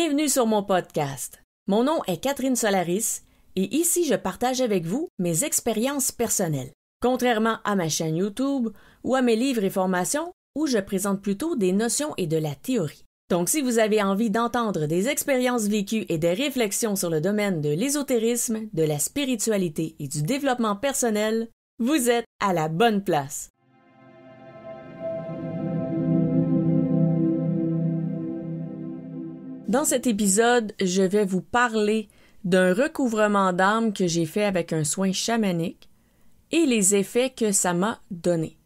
Bienvenue sur mon podcast. Mon nom est Catherine Solaris et ici je partage avec vous mes expériences personnelles. Contrairement à ma chaîne YouTube ou à mes livres et formations où je présente plutôt des notions et de la théorie. Donc si vous avez envie d'entendre des expériences vécues et des réflexions sur le domaine de l'ésotérisme, de la spiritualité et du développement personnel, vous êtes à la bonne place. Dans cet épisode, je vais vous parler d'un recouvrement d'âme que j'ai fait avec un soin chamanique et les effets que ça m'a donné.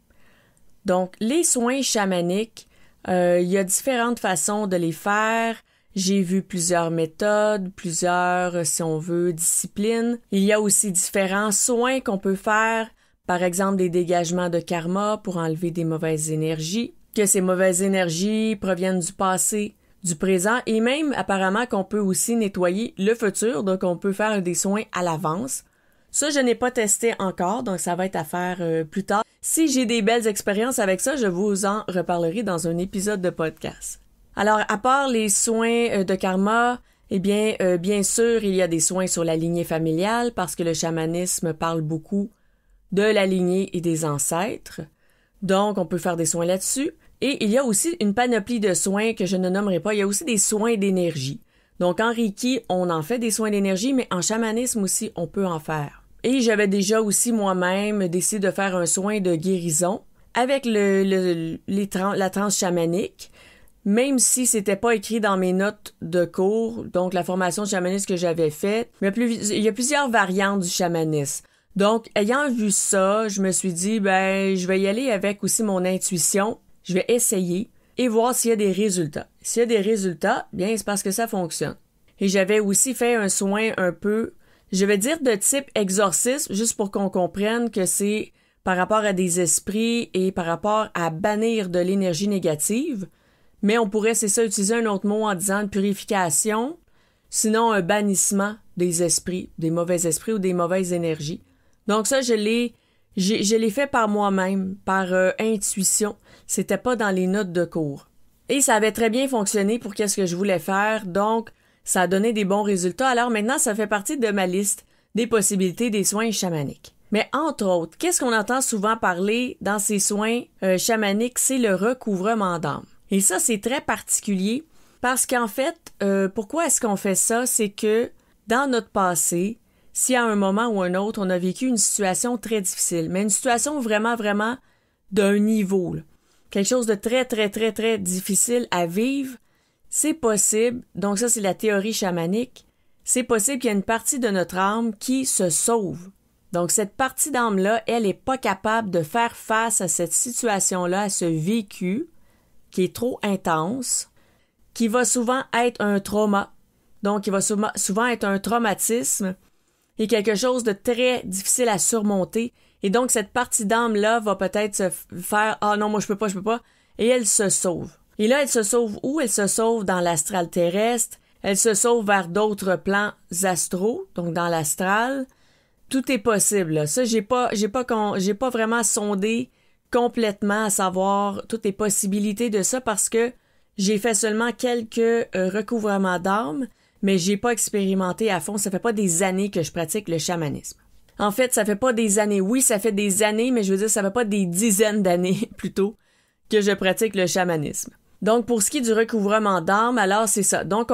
Donc, les soins chamaniques, il y a différentes façons de les faire. J'ai vu plusieurs méthodes, plusieurs, si on veut, disciplines. Il y a aussi différents soins qu'on peut faire, par exemple des dégagements de karma pour enlever des mauvaises énergies, que ces mauvaises énergies proviennent du passé, du présent et même apparemment qu'on peut aussi nettoyer le futur, donc on peut faire des soins à l'avance. Ça, je n'ai pas testé encore, donc ça va être à faire plus tard. Si j'ai des belles expériences avec ça, je vous en reparlerai dans un épisode de podcast. Alors, à part les soins de karma, bien sûr, il y a des soins sur la lignée familiale parce que le chamanisme parle beaucoup de la lignée et des ancêtres. Donc, on peut faire des soins là-dessus. Et il y a aussi une panoplie de soins que je ne nommerai pas. Il y a aussi des soins d'énergie. Donc, en Reiki, on en fait des soins d'énergie, mais en chamanisme aussi, on peut en faire. Et j'avais déjà aussi moi-même décidé de faire un soin de guérison avec la transe chamanique, même si c'était pas écrit dans mes notes de cours, donc la formation chamaniste que j'avais faite. Il y a plusieurs variantes du chamanisme. Donc, ayant vu ça, je me suis dit, je vais y aller avec aussi mon intuition. Je vais essayer et voir s'il y a des résultats. S'il y a des résultats, bien, c'est parce que ça fonctionne. Et j'avais aussi fait un soin un peu, je vais dire de type exorcisme, juste pour qu'on comprenne que c'est par rapport à des esprits et par rapport à bannir de l'énergie négative. Mais on pourrait, utiliser un autre mot en disant une purification, sinon un bannissement des esprits, des mauvais esprits ou des mauvaises énergies. Donc ça, je l'ai fait par moi-même, par intuition. C'était pas dans les notes de cours. Et ça avait très bien fonctionné pour qu'est-ce que je voulais faire. Donc, ça a donné des bons résultats. Alors maintenant, ça fait partie de ma liste des possibilités des soins chamaniques. Mais entre autres, qu'est-ce qu'on entend souvent parler dans ces soins chamaniques? C'est le recouvrement d'âme. Et ça, c'est très particulier parce qu'en fait, pourquoi est-ce qu'on fait ça? C'est que dans notre passé, si à un moment ou un autre, on a vécu une situation très difficile, mais une situation vraiment, vraiment d'un niveau, là, quelque chose de très, très, très, très difficile à vivre, c'est possible, donc ça c'est la théorie chamanique, c'est possible qu'il y ait une partie de notre âme qui se sauve. Donc cette partie d'âme-là, elle n'est pas capable de faire face à cette situation-là, à ce vécu qui est trop intense, qui va souvent être un trauma, donc qui va souvent être un traumatisme, et quelque chose de très difficile à surmonter. Et donc, cette partie d'âme-là va peut-être se faire « Ah non, moi je peux pas », et elle se sauve. Et là, elle se sauve où? Elle se sauve dans l'astral terrestre, elle se sauve vers d'autres plans astraux, donc dans l'astral. Tout est possible, là. Ça, j'ai pas vraiment sondé complètement à savoir toutes les possibilités de ça parce que j'ai fait seulement quelques recouvrements d'âme, mais j'ai pas expérimenté à fond. Ça fait pas des années que je pratique le chamanisme. En fait, ça fait pas des années. Oui, ça fait des années, mais je veux dire, ça fait pas des dizaines d'années, plutôt, que je pratique le chamanisme. Donc, pour ce qui est du recouvrement d'âme, alors c'est ça. Donc,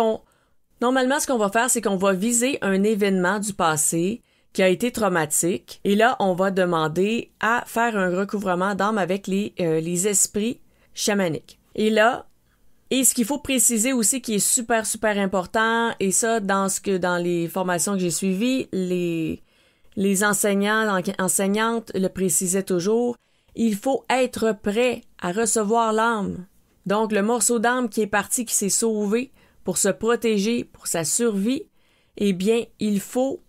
normalement, ce qu'on va faire, c'est qu'on va viser un événement du passé qui a été traumatique. Et là, on va demander à faire un recouvrement d'âme avec les esprits chamaniques. Et là, et ce qu'il faut préciser aussi qui est super, super important, et ça, dans les formations que j'ai suivies, les enseignantes le précisaient toujours, il faut être prêt à recevoir l'âme. Donc, le morceau d'âme qui est parti, qui s'est sauvé pour se protéger, pour sa survie, eh bien, il faut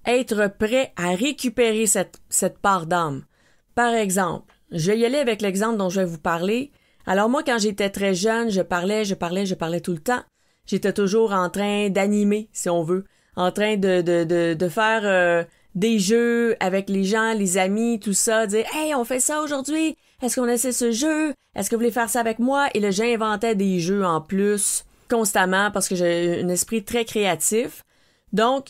être prêt à récupérer cette part d'âme. Par exemple, je vais y aller avec l'exemple dont je vais vous parler. Alors moi, quand j'étais très jeune, je parlais tout le temps. J'étais toujours en train d'animer, si on veut, en train de faire des jeux avec les gens, les amis, tout ça, dire « Hey, on fait ça aujourd'hui! Est-ce qu'on essaie ce jeu? Est-ce que vous voulez faire ça avec moi? » Et là, j'inventais des jeux en plus constamment parce que j'ai un esprit très créatif. Donc,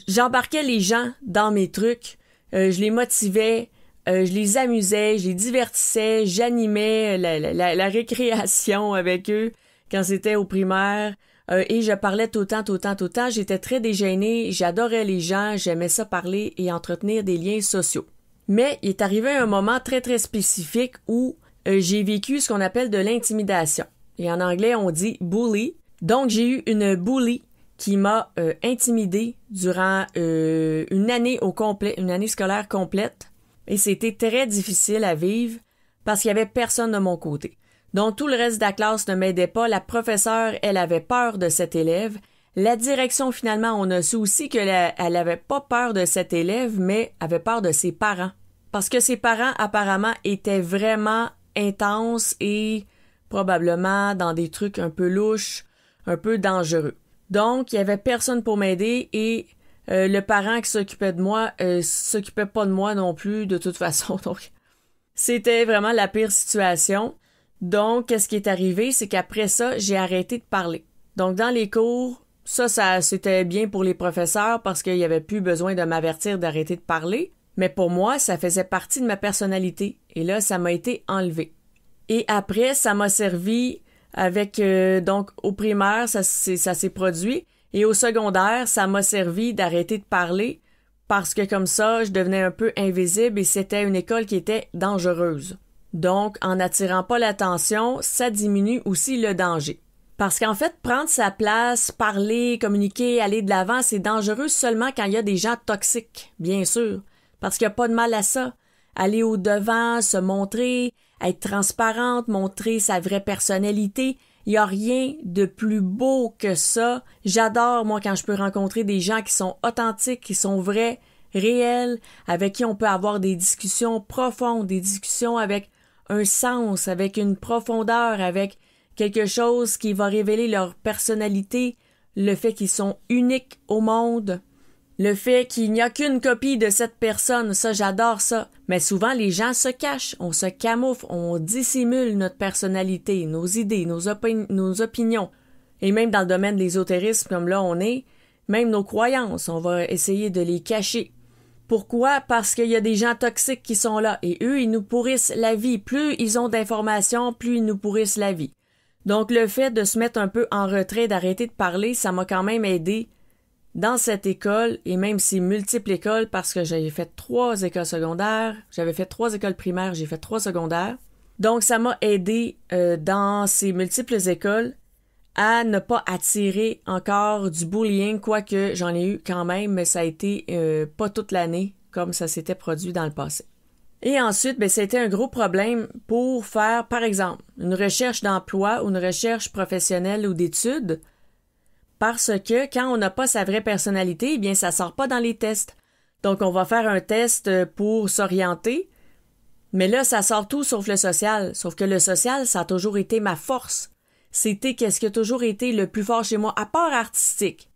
j'embarquais les gens dans mes trucs, je les motivais, je les amusais, je les divertissais, j'animais la récréation avec eux quand c'était au primaire. Et je parlais tout le temps. J'étais très déjeunée, j'adorais les gens, j'aimais ça parler et entretenir des liens sociaux. Mais il est arrivé un moment très, très spécifique où j'ai vécu ce qu'on appelle de l'intimidation. Et en anglais, on dit « bully ». Donc, j'ai eu une bully qui m'a intimidée durant une année au complet, une année scolaire complète. Et c'était très difficile à vivre parce qu'il y avait personne de mon côté. Donc, tout le reste de la classe ne m'aidait pas. La professeure, elle avait peur de cet élève. La direction, finalement, on a su aussi qu'elle avait pas peur de cet élève, mais avait peur de ses parents. Parce que ses parents, apparemment, étaient vraiment intenses et probablement dans des trucs un peu louches, un peu dangereux. Donc, il y avait personne pour m'aider et le parent qui s'occupait de moi s'occupait pas de moi non plus, de toute façon. Donc, c'était vraiment la pire situation. Donc, qu'est-ce qui est arrivé? C'est qu'après ça, j'ai arrêté de parler. Donc, dans les cours, ça c'était bien pour les professeurs parce qu'il n'y avait plus besoin de m'avertir d'arrêter de parler. Mais pour moi, ça faisait partie de ma personnalité. Et là, ça m'a été enlevé. Et après, ça m'a servi avec, donc, au primaire, ça s'est produit. Et au secondaire, ça m'a servi d'arrêter de parler parce que comme ça, je devenais un peu invisible et c'était une école qui était dangereuse. Donc, en n'attirant pas l'attention, ça diminue aussi le danger. Parce qu'en fait, prendre sa place, parler, communiquer, aller de l'avant, c'est dangereux seulement quand il y a des gens toxiques, bien sûr. Parce qu'il n'y a pas de mal à ça. Aller au devant, se montrer, être transparente, montrer sa vraie personnalité. Il n'y a rien de plus beau que ça. J'adore, moi, quand je peux rencontrer des gens qui sont authentiques, qui sont vrais, réels, avec qui on peut avoir des discussions profondes, des discussions avec un sens, avec une profondeur, avec quelque chose qui va révéler leur personnalité, le fait qu'ils sont uniques au monde, le fait qu'il n'y a qu'une copie de cette personne, ça j'adore ça. Mais souvent les gens se cachent, on se camoufle, on dissimule notre personnalité, nos idées, nos opinions. Et même dans le domaine de l'ésotérisme comme là on est, même nos croyances, on va essayer de les cacher. Pourquoi? Parce qu'il y a des gens toxiques qui sont là et eux, ils nous pourrissent la vie. Plus ils ont d'informations, plus ils nous pourrissent la vie. Donc le fait de se mettre un peu en retrait, d'arrêter de parler, ça m'a quand même aidé dans cette école et même ces multiples écoles parce que j'avais fait 3 écoles secondaires, j'avais fait 3 écoles primaires, j'ai fait 3 secondaires. Donc ça m'a aidé dans ces multiples écoles à ne pas attirer encore du bullying, quoique j'en ai eu quand même, mais ça a été pas toute l'année comme ça s'était produit dans le passé. Et ensuite, c'était un gros problème pour faire, par exemple, une recherche d'emploi ou une recherche professionnelle ou d'études, parce que quand on n'a pas sa vraie personnalité, eh bien, ça sort pas dans les tests. Donc, on va faire un test pour s'orienter, mais là, ça sort tout sauf le social. Sauf que le social, ça a toujours été ma force. C'était qu'est-ce qui a toujours été le plus fort chez moi, à part artistique.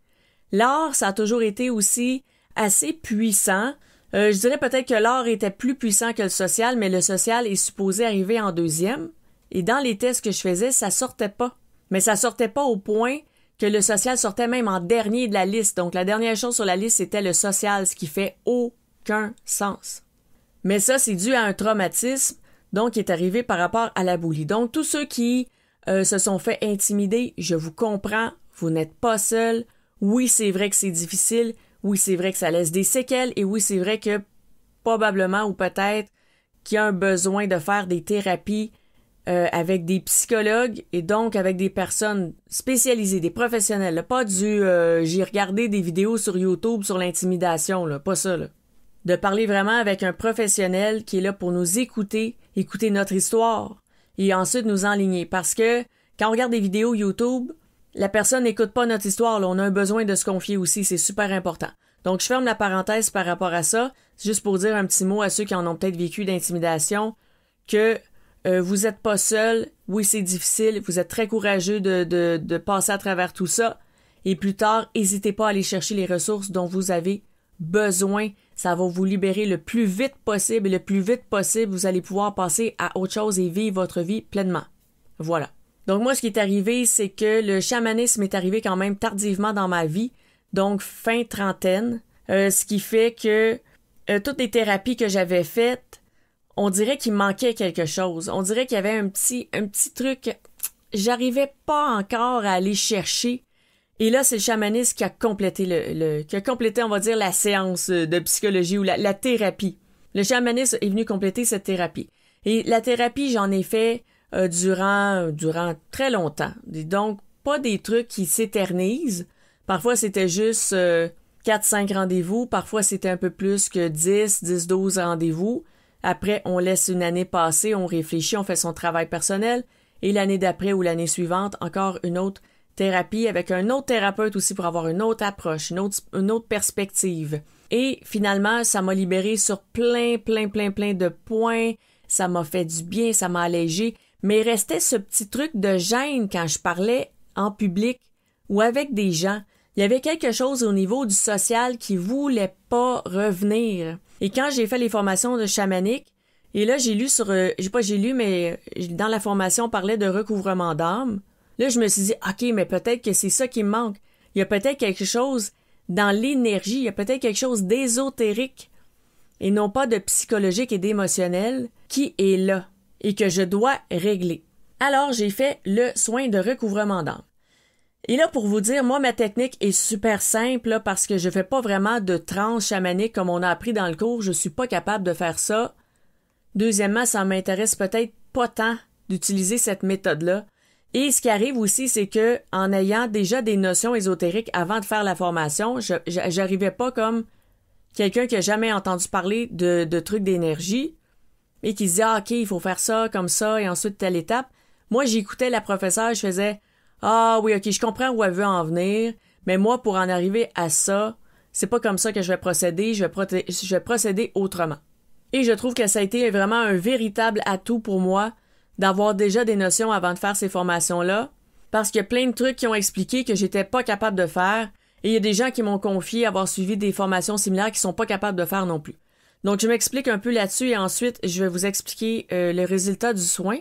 L'art, ça a toujours été aussi assez puissant. Je dirais peut-être que l'art était plus puissant que le social, mais le social est supposé arriver en deuxième. Et dans les tests que je faisais, ça sortait pas. Mais ça sortait pas au point que le social sortait même en dernier de la liste. Donc la dernière chose sur la liste, c'était le social, ce qui fait aucun sens. Mais ça, c'est dû à un traumatisme, donc qui est arrivé par rapport à la bully. Donc tous ceux qui se sont fait intimider, je vous comprends, vous n'êtes pas seuls. Oui, c'est vrai que c'est difficile. Oui, c'est vrai que ça laisse des séquelles. Et oui, c'est vrai que probablement ou peut-être qu'il y a un besoin de faire des thérapies avec des psychologues et donc avec des personnes spécialisées, des professionnels. Là, pas du j'ai regardé des vidéos sur YouTube sur l'intimidation, là, pas ça. Là. De parler vraiment avec un professionnel qui est là pour nous écouter notre histoire et ensuite nous enligner. Parce que quand on regarde des vidéos YouTube, la personne n'écoute pas notre histoire. Là, on a un besoin de se confier aussi. C'est super important. Donc, je ferme la parenthèse par rapport à ça. C'est juste pour dire un petit mot à ceux qui en ont peut-être vécu d'intimidation que vous êtes pas seul. Oui, c'est difficile. Vous êtes très courageux de passer à travers tout ça. Et plus tard, n'hésitez pas à aller chercher les ressources dont vous avez besoin. Ça va vous libérer le plus vite possible. Et le plus vite possible, vous allez pouvoir passer à autre chose et vivre votre vie pleinement. Voilà. Donc moi, ce qui est arrivé, c'est que le chamanisme est arrivé quand même tardivement dans ma vie, donc fin trentaine, ce qui fait que toutes les thérapies que j'avais faites, on dirait qu'il manquait quelque chose. On dirait qu'il y avait un petit truc, j'arrivais pas encore à aller chercher. Et là, c'est le chamanisme qui a complété on va dire, la séance de psychologie ou la thérapie. Le chamanisme est venu compléter cette thérapie. Et la thérapie, j'en ai fait durant très longtemps. Donc, pas des trucs qui s'éternisent. Parfois, c'était juste 4-5 rendez-vous. Parfois, c'était un peu plus que 10-12 rendez-vous. Après, on laisse une année passer, on réfléchit, on fait son travail personnel. Et l'année d'après ou l'année suivante, encore une autre thérapie avec un autre thérapeute aussi pour avoir une autre approche, une autre perspective. Et finalement, ça m'a libéré sur plein de points. Ça m'a fait du bien, ça m'a allégé. Mais il restait ce petit truc de gêne quand je parlais en public ou avec des gens. Il y avait quelque chose au niveau du social qui voulait pas revenir. Et quand j'ai fait les formations de chamanique, et là j'ai lu mais dans la formation on parlait de recouvrement d'âme. Là je me suis dit, ok, mais peut-être que c'est ça qui me manque. Il y a peut-être quelque chose dans l'énergie, il y a peut-être quelque chose d'ésotérique et non pas de psychologique et d'émotionnel qui est là et que je dois régler. Alors j'ai fait le soin de recouvrement d'âme. Et là, pour vous dire, moi, ma technique est super simple là, parce que je fais pas vraiment de transe chamanique comme on a appris dans le cours. Je suis pas capable de faire ça. Deuxièmement, ça m'intéresse peut-être pas tant d'utiliser cette méthode-là. Et ce qui arrive aussi, c'est que en ayant déjà des notions ésotériques avant de faire la formation, j'arrivais pas comme quelqu'un qui a jamais entendu parler de trucs d'énergie et qui se dit, ah, ok, il faut faire ça, comme ça, et ensuite telle étape. Moi, j'écoutais la professeure, je faisais, ah oui, ok, je comprends où elle veut en venir, mais moi, pour en arriver à ça, c'est pas comme ça que je vais procéder, je vais procéder autrement. Et je trouve que ça a été vraiment un véritable atout pour moi d'avoir déjà des notions avant de faire ces formations-là, parce qu'il y a plein de trucs qui ont expliqué que j'étais pas capable de faire, et il y a des gens qui m'ont confié avoir suivi des formations similaires qui sont pas capables de faire non plus. Donc, je m'explique un peu là-dessus et ensuite, je vais vous expliquer le résultat du soin.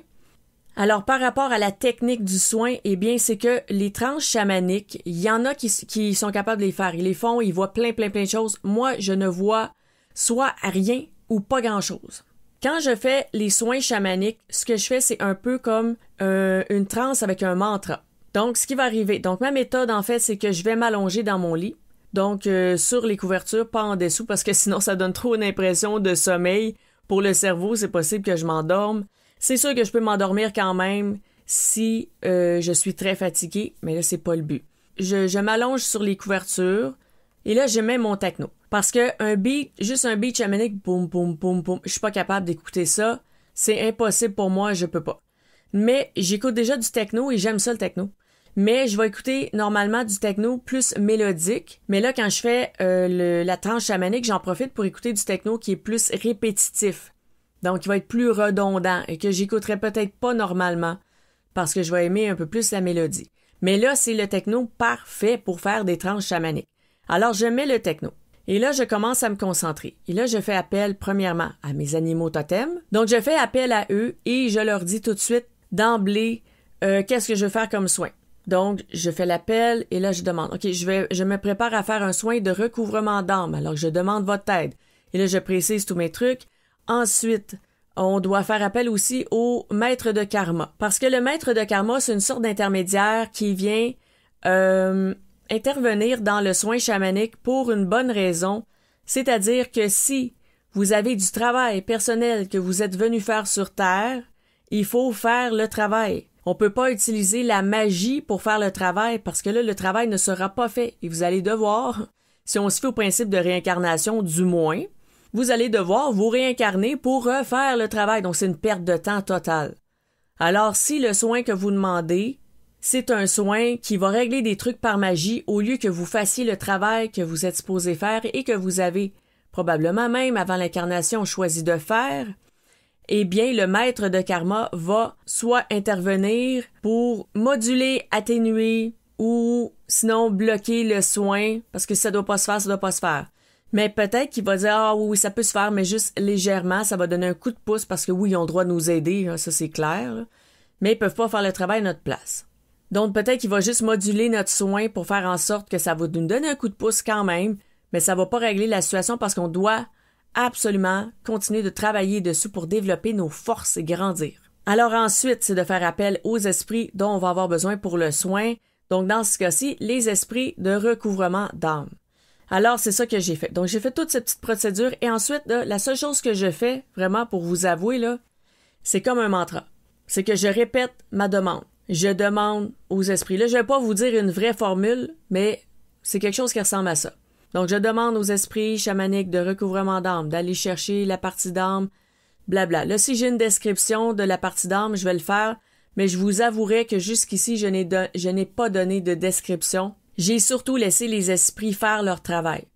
Alors, par rapport à la technique du soin, eh bien, c'est que les transes chamaniques, il y en a qui sont capables de les faire. Ils les font, ils voient plein de choses. Moi, je ne vois soit rien ou pas grand-chose. Quand je fais les soins chamaniques, ce que je fais, c'est un peu comme une transe avec un mantra. Donc, ce qui va arriver. Donc, ma méthode, en fait, c'est que je vais m'allonger dans mon lit. Donc, sur les couvertures, pas en dessous, parce que sinon, ça donne trop une impression de sommeil. Pour le cerveau, c'est possible que je m'endorme. C'est sûr que je peux m'endormir quand même si je suis très fatiguée, mais là, c'est pas le but. Je m'allonge sur les couvertures et là, je mets mon techno. Parce que juste un beat chamanique, boum, boum, boum, boum, je suis pas capable d'écouter ça. C'est impossible pour moi, je peux pas. Mais j'écoute déjà du techno et j'aime ça le techno. Mais je vais écouter normalement du techno plus mélodique. Mais là, quand je fais la transe chamanique, j'en profite pour écouter du techno qui est plus répétitif. Donc, il va être plus redondant et que j'écouterai peut-être pas normalement parce que je vais aimer un peu plus la mélodie. Mais là, c'est le techno parfait pour faire des transes chamaniques. Alors, je mets le techno. Et là, je commence à me concentrer. Et là, je fais appel, premièrement, à mes animaux totems. Donc, je fais appel à eux et je leur dis tout de suite, d'emblée, qu'est-ce que je veux faire comme soin. Donc, je fais l'appel et là, je demande, OK, je me prépare à faire un soin de recouvrement d'âme. Alors, je demande votre aide. Et là, je précise tous mes trucs. Ensuite, on doit faire appel aussi au maître de karma. Parce que le maître de karma, c'est une sorte d'intermédiaire qui vient intervenir dans le soin chamanique pour une bonne raison. C'est-à-dire que si vous avez du travail personnel que vous êtes venu faire sur Terre, il faut faire le travail. On peut pas utiliser la magie pour faire le travail parce que là, le travail ne sera pas fait. Et vous allez devoir, si on se fait au principe de réincarnation du moins, vous allez devoir vous réincarner pour refaire le travail. Donc, c'est une perte de temps totale. Alors, si le soin que vous demandez, c'est un soin qui va régler des trucs par magie au lieu que vous fassiez le travail que vous êtes supposé faire et que vous avez probablement même avant l'incarnation choisi de faire, eh bien, le maître de karma va soit intervenir pour moduler, atténuer ou sinon bloquer le soin parce que ça doit pas se faire. Mais peut-être qu'il va dire, ah oui, ça peut se faire, mais juste légèrement, ça va donner un coup de pouce parce que oui, ils ont le droit de nous aider, là, ça c'est clair. Là. mais ils peuvent pas faire le travail à notre place. Donc peut-être qu'il va juste moduler notre soin pour faire en sorte que ça va nous donner un coup de pouce quand même, mais ça va pas régler la situation parce qu'on doit absolument continuer de travailler dessus pour développer nos forces et grandir. Alors ensuite, c'est de faire appel aux esprits dont on va avoir besoin pour le soin. Donc dans ce cas-ci, les esprits de recouvrement d'âme. Alors c'est ça que j'ai fait. Donc j'ai fait toute cette petite procédure et ensuite, là, la seule chose que je fais, vraiment pour vous avouer, là, c'est comme un mantra. C'est que je répète ma demande. Je demande aux esprits. Là, je vais pas vous dire une vraie formule, mais c'est quelque chose qui ressemble à ça. Donc, je demande aux esprits chamaniques de recouvrement d'âme, d'aller chercher la partie d'âme, blabla. Là, si j'ai une description de la partie d'âme, je vais le faire, mais je vous avouerai que jusqu'ici, je n'ai pas donné de description. J'ai surtout laissé les esprits faire leur travail.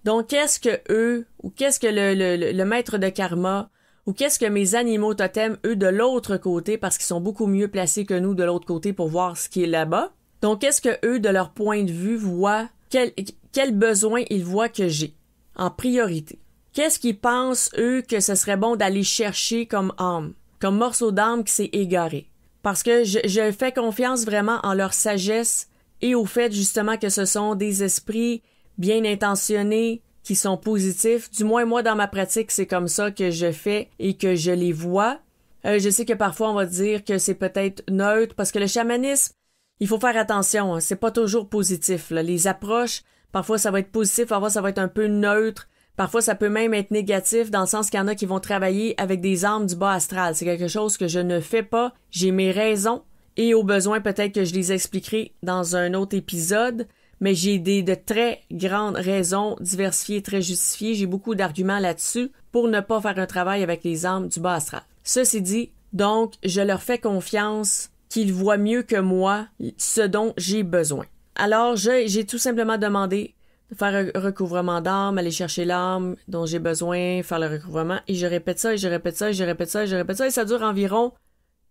Donc, qu'est-ce que eux, ou qu'est-ce que le maître de karma, ou qu'est-ce que mes animaux totems, eux, de l'autre côté, parce qu'ils sont beaucoup mieux placés que nous de l'autre côté pour voir ce qui est là-bas. Donc, qu'est-ce que eux, de leur point de vue, voient, quel besoin ils voient que j'ai, en priorité? Qu'est-ce qu'ils pensent, eux, que ce serait bon d'aller chercher comme âme, comme morceau d'âme qui s'est égaré? Parce que je fais confiance vraiment en leur sagesse et au fait, justement, que ce sont des esprits bien intentionnés, qui sont positifs. Du moins, moi, dans ma pratique, c'est comme ça que je fais et que je les vois. Je sais que parfois, on va dire que c'est peut-être neutre, parce que le chamanisme, il faut faire attention, hein, c'est pas toujours positif, là. Les approches, parfois, ça va être positif, parfois, ça va être un peu neutre, parfois, ça peut même être négatif, dans le sens qu'il y en a qui vont travailler avec des âmes du bas astral. C'est quelque chose que je ne fais pas. J'ai mes raisons, et au besoin, peut-être que je les expliquerai dans un autre épisode, mais j'ai de très grandes raisons diversifiées, très justifiées. J'ai beaucoup d'arguments là-dessus pour ne pas faire un travail avec les âmes du bas astral. Ceci dit, donc, je leur fais confiance qu'ils voient mieux que moi ce dont j'ai besoin. Alors, j'ai tout simplement demandé de faire un recouvrement d'âme, aller chercher l'âme dont j'ai besoin, faire le recouvrement, et je répète ça, et je répète ça, et je répète ça, et je répète ça, et ça dure environ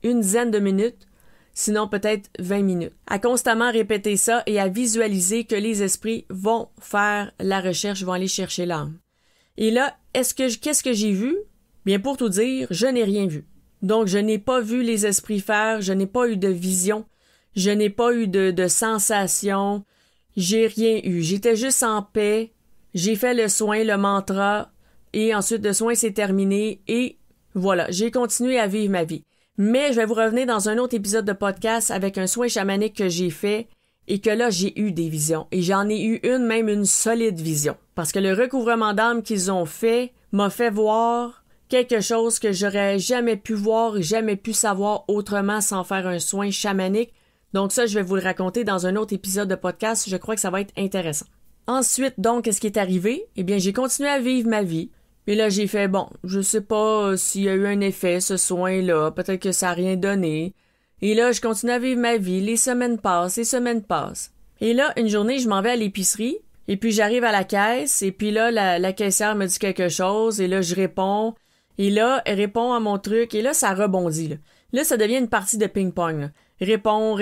une dizaine de minutes. Sinon peut-être 20 minutes. À constamment répéter ça et à visualiser que les esprits vont faire la recherche, vont aller chercher l'âme. Et là, qu'est-ce que j'ai vu? Bien, pour tout dire, je n'ai rien vu. Donc, je n'ai pas vu les esprits faire, je n'ai pas eu de vision, je n'ai pas eu de sensation, j'ai rien eu. J'étais juste en paix, j'ai fait le soin, le mantra, et ensuite le soin s'est terminé, et voilà, j'ai continué à vivre ma vie. Mais je vais vous revenir dans un autre épisode de podcast avec un soin chamanique que j'ai fait et que là, j'ai eu des visions. Et j'en ai eu même une solide vision. Parce que le recouvrement d'âme qu'ils ont fait m'a fait voir quelque chose que j'aurais jamais pu voir et jamais pu savoir autrement sans faire un soin chamanique. Donc ça, je vais vous le raconter dans un autre épisode de podcast. Je crois que ça va être intéressant. Ensuite, donc, qu'est-ce qui est arrivé? Eh bien, j'ai continué à vivre ma vie. Et là, j'ai fait, bon, je sais pas s'il y a eu un effet, ce soin-là, peut-être que ça a rien donné. Et là, je continue à vivre ma vie, les semaines passent. Et là, une journée, je m'en vais à l'épicerie, et puis j'arrive à la caisse, et puis là, la caissière me dit quelque chose, et là, je réponds, et là, elle répond à mon truc, et là, ça rebondit, là. Là, ça devient une partie de ping-pong, là. Répond,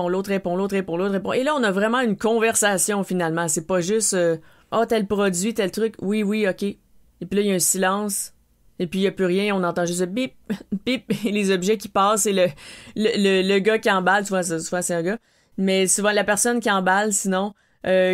l'autre répond. Et là, on a vraiment une conversation, finalement. C'est pas juste, tel produit, tel truc, oui, ok. Et puis là, il y a un silence. Et puis il n'y a plus rien. On entend juste bip, bip, et les objets qui passent. Et le gars qui emballe, souvent c'est un gars. Mais souvent la personne qui emballe, sinon,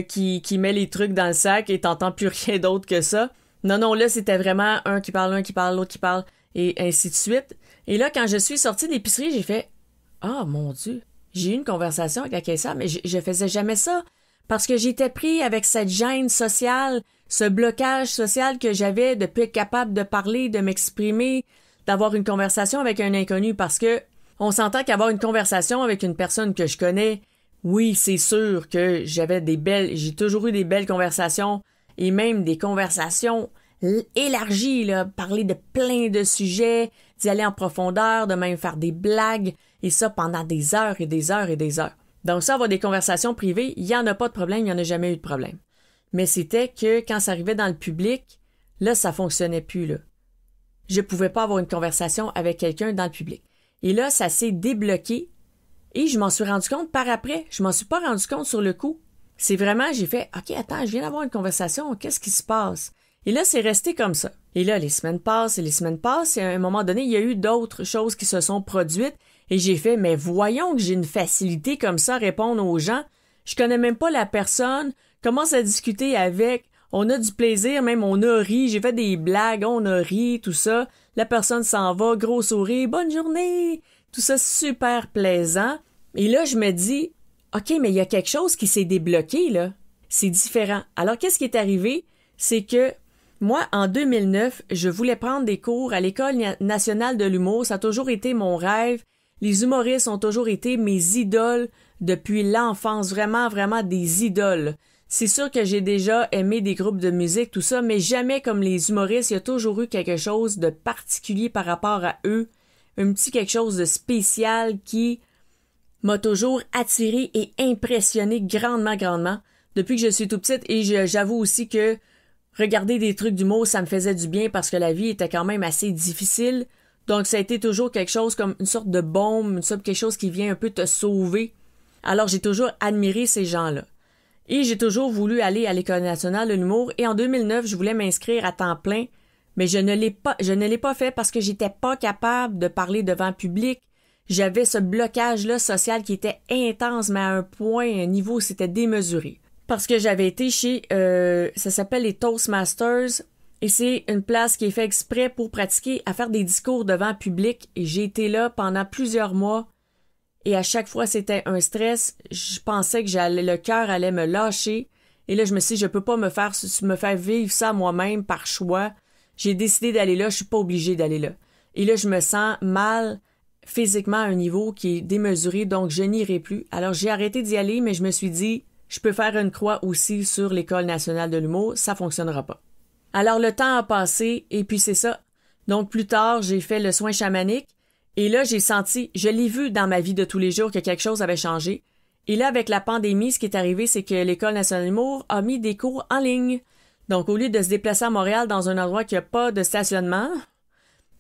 qui met les trucs dans le sac et t'entends plus rien d'autre que ça. Non, là, c'était vraiment un qui parle, l'autre qui parle, et ainsi de suite. Et là, quand je suis sortie de l'épicerie, j'ai fait « Ah, mon Dieu! » J'ai eu une conversation avec la caissière, mais je faisais jamais ça. Parce que j'étais pris avec cette gêne sociale, ce blocage social que j'avais de plus être capable de parler, de m'exprimer, d'avoir une conversation avec un inconnu, parce que on s'entend qu'avoir une conversation avec une personne que je connais, oui, c'est sûr que j'ai toujours eu des belles conversations, et même des conversations élargies, là, parler de plein de sujets, d'y aller en profondeur, de même faire des blagues, et ça pendant des heures et des heures et des heures. Donc ça, avoir des conversations privées, il n'y en a pas de problème, il n'y en a jamais eu de problème. Mais c'était que quand ça arrivait dans le public, là, ça fonctionnait plus, là. Je pouvais pas avoir une conversation avec quelqu'un dans le public. Et là, ça s'est débloqué et je m'en suis rendu compte par après. Je m'en suis pas rendu compte sur le coup. C'est vraiment, j'ai fait, OK, attends, je viens d'avoir une conversation, qu'est-ce qui se passe? Et là, c'est resté comme ça. Et là, les semaines passent, et à un moment donné, il y a eu d'autres choses qui se sont produites. Et j'ai fait, mais voyons que j'ai une facilité comme ça à répondre aux gens. Je connais même pas la personne, commence à discuter avec, on a du plaisir, même on a ri, j'ai fait des blagues, on a ri, tout ça. La personne s'en va, gros sourire, bonne journée, tout ça super plaisant. Et là, je me dis, OK, mais il y a quelque chose qui s'est débloqué, là. C'est différent. Alors, qu'est-ce qui est arrivé? C'est que moi, en 2009, je voulais prendre des cours à l'École nationale de l'humour. Ça a toujours été mon rêve. Les humoristes ont toujours été mes idoles depuis l'enfance. Vraiment, vraiment des idoles. C'est sûr que j'ai déjà aimé des groupes de musique, tout ça, mais jamais comme les humoristes. Il y a toujours eu quelque chose de particulier par rapport à eux. Un petit quelque chose de spécial qui m'a toujours attiré et impressionné grandement, grandement. Depuis que je suis tout petite, et j'avoue aussi que regarder des trucs d'humour, ça me faisait du bien parce que la vie était quand même assez difficile. Donc, ça a été toujours quelque chose comme une sorte de baume, une sorte de quelque chose qui vient un peu te sauver. Alors, j'ai toujours admiré ces gens-là. Et j'ai toujours voulu aller à l'École nationale de l'humour. Et en 2009, je voulais m'inscrire à temps plein, mais je ne l'ai pas fait parce que j'étais pas capable de parler devant le public. J'avais ce blocage-là social qui était intense, mais à un point, un niveau, c'était démesuré. Parce que j'avais été chez, ça s'appelle les Toastmasters, et c'est une place qui est faite exprès pour pratiquer à faire des discours devant le public, et j'ai été là pendant plusieurs mois, et à chaque fois c'était un stress, je pensais que le cœur allait me lâcher, et là je me suis dit, je peux pas me faire vivre ça moi-même par choix, j'ai décidé d'aller là, je suis pas obligée d'aller là. Et là je me sens mal physiquement à un niveau qui est démesuré, donc je n'irai plus. Alors j'ai arrêté d'y aller, mais je me suis dit, je peux faire une croix aussi sur l'École nationale de l'humour, ça fonctionnera pas. Alors le temps a passé, et puis c'est ça. Donc plus tard, j'ai fait le soin chamanique, et là j'ai senti, je l'ai vu dans ma vie de tous les jours que quelque chose avait changé. Et là, avec la pandémie, ce qui est arrivé, c'est que l'École nationale de l'humour a mis des cours en ligne. Donc au lieu de se déplacer à Montréal dans un endroit qui n'a pas de stationnement,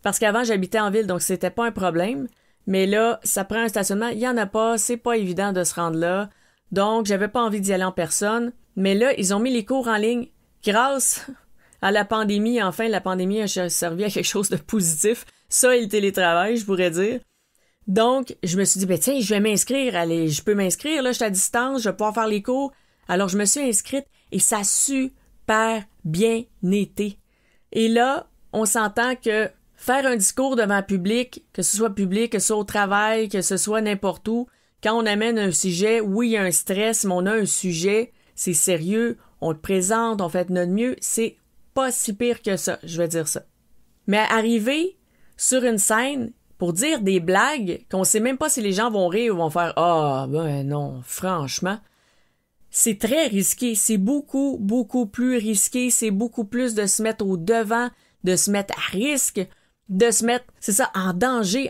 parce qu'avant j'habitais en ville, donc c'était pas un problème, mais là, ça prend un stationnement, il y en a pas, c'est pas évident de se rendre là. Donc, j'avais pas envie d'y aller en personne. Mais là, ils ont mis les cours en ligne grâce à la pandémie. Enfin, la pandémie a servi à quelque chose de positif. Ça et le télétravail, je pourrais dire. Donc, je me suis dit, ben tiens, je vais m'inscrire. Allez, je peux m'inscrire, là, je suis à distance, je vais pouvoir faire les cours. Alors, je me suis inscrite et ça a super bien été. Et là, on s'entend que faire un discours devant le public, que ce soit public, que ce soit au travail, que ce soit n'importe où, quand on amène un sujet, oui, il y a un stress, mais on a un sujet, c'est sérieux, on le présente, on fait de notre mieux, c'est pas si pire que ça, je vais dire ça. Mais arriver sur une scène pour dire des blagues qu'on sait même pas si les gens vont rire ou vont faire « Ah, ben non, franchement », c'est très risqué, c'est beaucoup, beaucoup plus risqué, c'est beaucoup plus de se mettre au devant, de se mettre à risque, de se mettre, c'est ça, en danger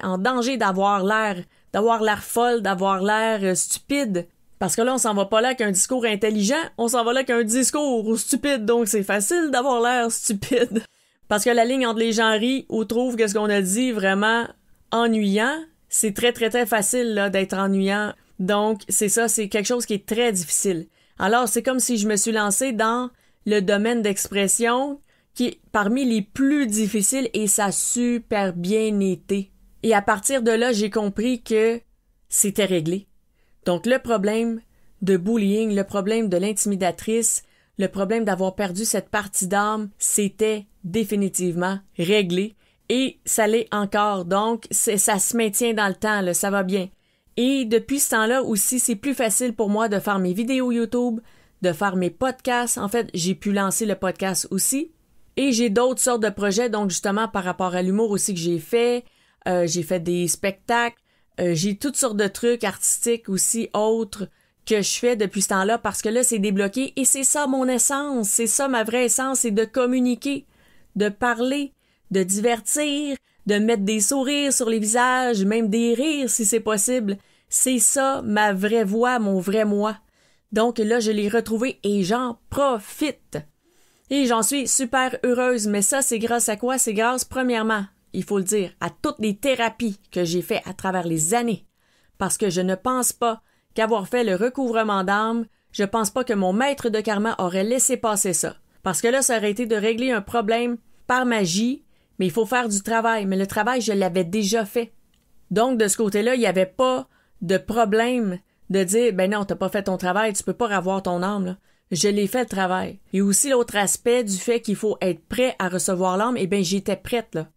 d'avoir l'air folle, d'avoir l'air stupide. Parce que là, on s'en va pas là avec un discours intelligent, on s'en va là avec un discours stupide, donc c'est facile d'avoir l'air stupide. Parce que la ligne entre les gens rient ou trouvent que ce qu'on a dit vraiment ennuyant, c'est très, très, très facile là d'être ennuyant. Donc, c'est ça, c'est quelque chose qui est très difficile. Alors, c'est comme si je me suis lancée dans le domaine d'expression qui est parmi les plus difficiles et ça a super bien été. Et à partir de là, j'ai compris que c'était réglé. Donc, le problème de bullying, le problème de l'intimidatrice, le problème d'avoir perdu cette partie d'âme, c'était définitivement réglé. Et ça l'est encore. Donc, ça se maintient dans le temps, là, ça va bien. Et depuis ce temps-là aussi, c'est plus facile pour moi de faire mes vidéos YouTube, de faire mes podcasts. En fait, j'ai pu lancer le podcast aussi. Et j'ai d'autres sortes de projets, donc justement par rapport à l'humour aussi que j'ai fait des spectacles, j'ai toutes sortes de trucs artistiques aussi autres que je fais depuis ce temps-là parce que là, c'est débloqué et c'est ça mon essence, c'est ça ma vraie essence, c'est de communiquer, de parler, de divertir, de mettre des sourires sur les visages, même des rires si c'est possible. C'est ça ma vraie voix, mon vrai moi. Donc là, je l'ai retrouvé et j'en profite. Et j'en suis super heureuse, mais ça, c'est grâce à quoi? C'est grâce, premièrement, il faut le dire, à toutes les thérapies que j'ai fait à travers les années. Parce que je ne pense pas qu'avoir fait le recouvrement d'âme, je pense pas que mon maître de karma aurait laissé passer ça. Parce que là, ça aurait été de régler un problème par magie, mais il faut faire du travail. Mais le travail, je l'avais déjà fait. Donc, de ce côté-là, il n'y avait pas de problème de dire, ben non, t'as pas fait ton travail, tu peux pas avoir ton âme, là. Je l'ai fait le travail. Et aussi l'autre aspect du fait qu'il faut être prêt à recevoir l'âme, eh bien, j'étais prête, là.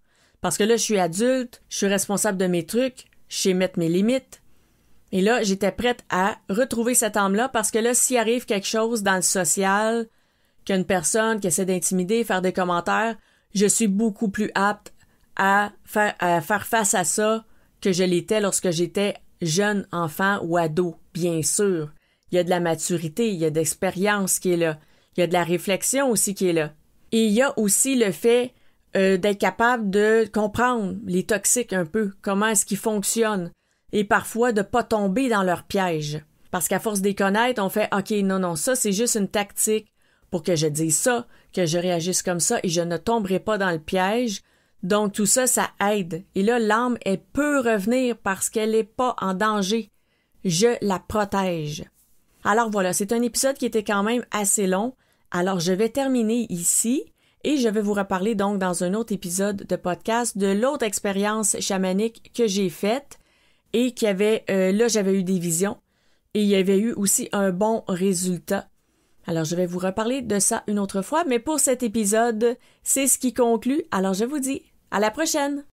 Parce que là, je suis adulte, je suis responsable de mes trucs, je sais mettre mes limites. Et là, j'étais prête à retrouver cette âme-là parce que là, s'il arrive quelque chose dans le social, qu'une personne qui essaie d'intimider, faire des commentaires, je suis beaucoup plus apte à faire face à ça que je l'étais lorsque j'étais jeune enfant ou ado, bien sûr. Il y a de la maturité, il y a de l'expérience qui est là. Il y a de la réflexion aussi qui est là. Et il y a aussi le fait d'être capable de comprendre les toxiques un peu, comment est-ce qu'ils fonctionnent, et parfois de pas tomber dans leur piège. Parce qu'à force de les connaître, on fait « OK, non, ça c'est juste une tactique pour que je dise ça, que je réagisse comme ça, et je ne tomberai pas dans le piège. » Donc tout ça, ça aide. Et là, l'âme, elle peut revenir parce qu'elle n'est pas en danger. Je la protège. Alors voilà, c'est un épisode qui était quand même assez long. Alors je vais terminer ici et je vais vous reparler donc dans un autre épisode de podcast de l'autre expérience chamanique que j'ai faite et qui avait, là j'avais eu des visions et il y avait eu aussi un bon résultat. Alors je vais vous reparler de ça une autre fois, mais pour cet épisode, c'est ce qui conclut. Alors je vous dis à la prochaine!